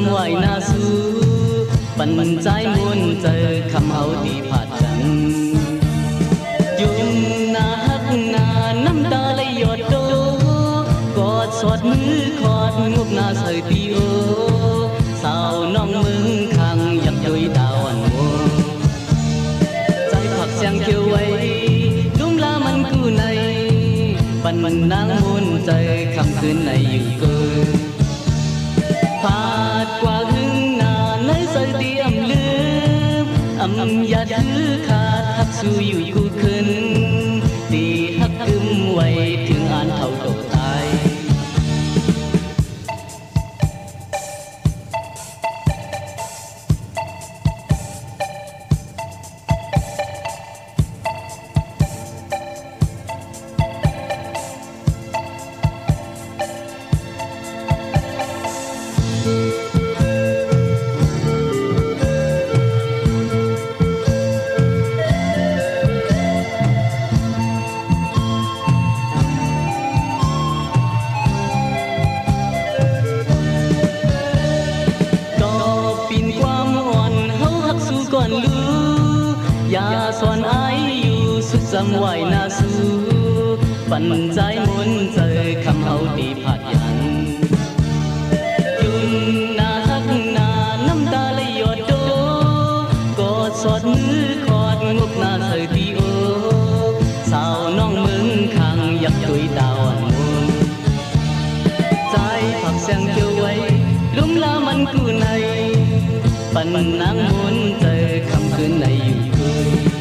ำไว้หน้าสู้ปันมันใจมวนเจอคำเฮาที่ผาดกันยุ่งหน้าฮักหน้าน้ำตาไหลหยดโดกอดสอดมือคอดงุบหน้าใส่ตีโอสาวน้องมึงข้างอยากดุยดาวอันโวใจผักเสียงเขียวไว้ลุ่มลามันกูในปันมันนางมวนใจคำคืนในอยู่เกินผาดกว่าหึงหน้าในใส่ตีอำลืมอย่าถือขาดฮักสู้อยู่กูคืนตีฮักกึมไว้ถึงอ่านเท่าโตตายก่อนรู้อย่าสอนอายอยู่สุดจำไว้หน้าสู้ปันใจมนเจอคำเฮาตีผาดยันยุ่นหน้าฮักหน้าน้ำตาไหลหยดโดกอดสอดมือคอดงบหน้าใส่ตีโอสาวน้องมึงข้างอยากตุยดาวอันโมใจผักเสียงเกี่ยวไว้ลุ่มลามันกูในปันนางมนเจอคำคืนในอยู่คืน